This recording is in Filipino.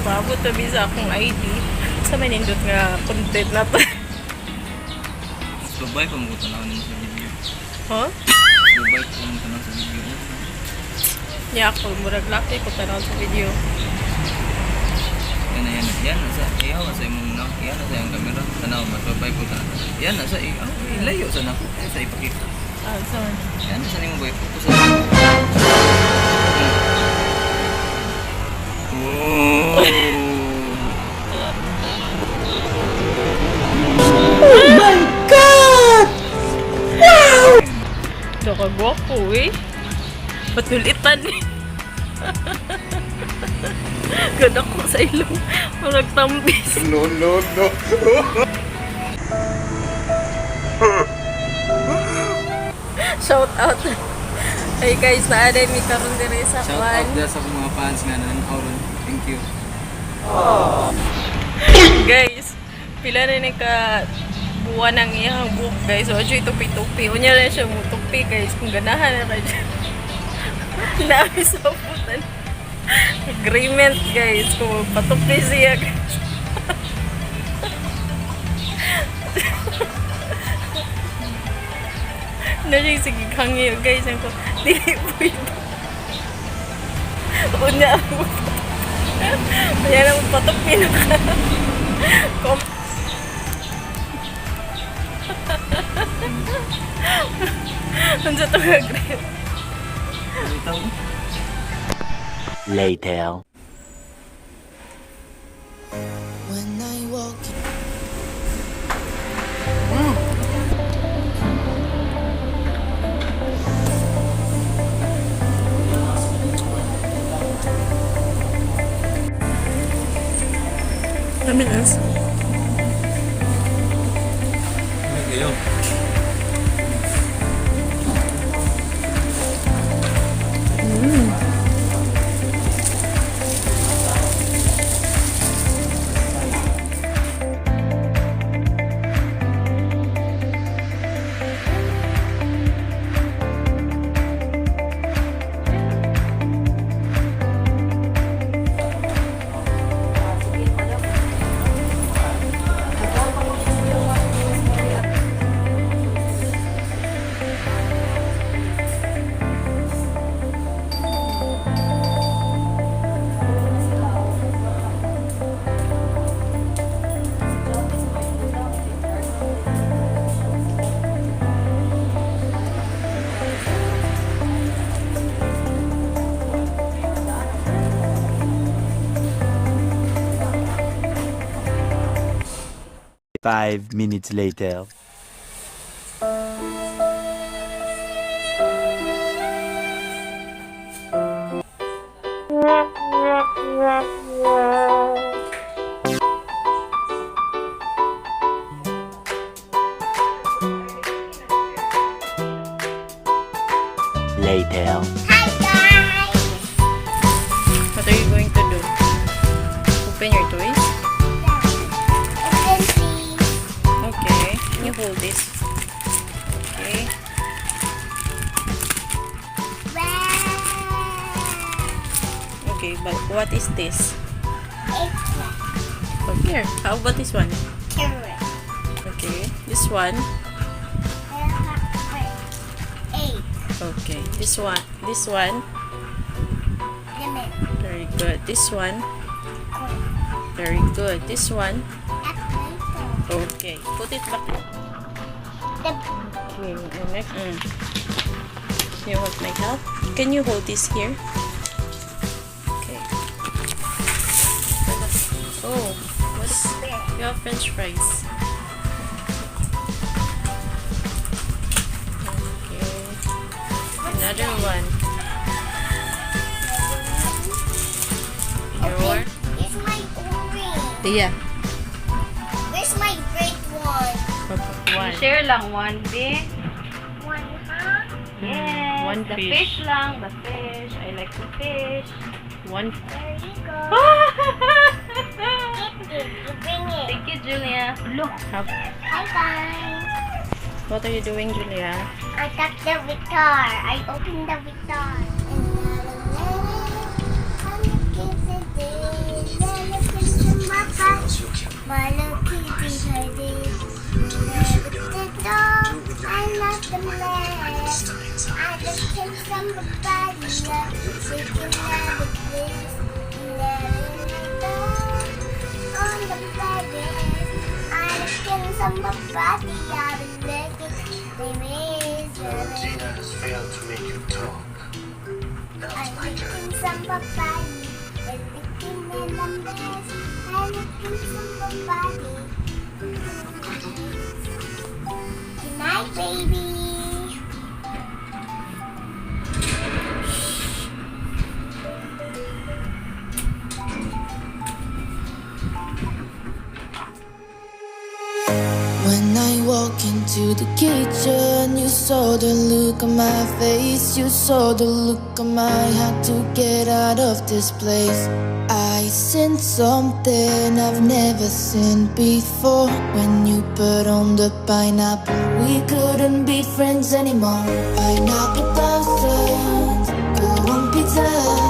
Maabot na bisa akong ID. Sa may nindot nga content na to. Subay pa mo ko tanaw nimo sa video. Huh? Subay pa mo tanaw sa video. Ya ako, murag laki ko tanaw sa video. Yan na sa iyaw sa imong na. Yan na sa iyong camera. Tanaw masubay ko ta. Yan na sa iyaw. Ilayo sa nako. Sa ipakita. Ah, saan? Yan na sa nimo boy. Focus. Oh my God! Wow! Nakagwapo eh. Patulitan eh. Ganda ko sa ilong. Marag tambis. No. Shout out. Hey guys, naaday mi karon diri sa Shout kwan. out sa mga fans nga nananaw. Thank you. Guys, pila na ni ka buwan ng iyang book guys. So, ajo tupi-tupi. Unya lang siya mo tupi guys. Kung ganahan na kayo. Naami sa putan. Agreement guys. Kung patupi siya guys. Na siya sige kangiyo guys. Ako, dili po ito. Unya ako. Kaya na magpatupi na ka. Unsa to nga grade? Later. When I walk in. Naminas. Ayo. Five minutes later. Later. What are you going to do? Open your toys? Okay. Can you hold this? Okay. Okay, but what is this? Oh, here. How about this one? Okay. This one. Okay. This one. This one. Very good. This one. Very good. This one. Okay. Put it back. Okay. And next. You want my help? Can you hold this here? Okay. Oh. What's you have French fries? Okay. Another one. Your It's my orange. Yeah. Where's my great one? One. Share lang one big. One, huh? Yes. One the fish. fish lang. The fish. I like the fish. One. There you go. Thank You bring it. Thank you, Julia. Look. Have, Hi guys. what are you doing, Julia? I got the guitar. I opened the guitar. My little kitty lady. The dog, I love the man. I just came from the body up. We can never bliss. Never on the bed. I just came from the body up. They miss Tina has failed to make you talk. Not I'm my turn. licking some body. I'm licking in the mess. I'm licking some body. Good night, baby. When I walk into the kitchen, you saw the look on my face. You saw the look on my had to get out of this place. I seen something I've never seen before. When you put on the pineapple, we couldn't be friends anymore. Pineapple blossoms, go on pizza.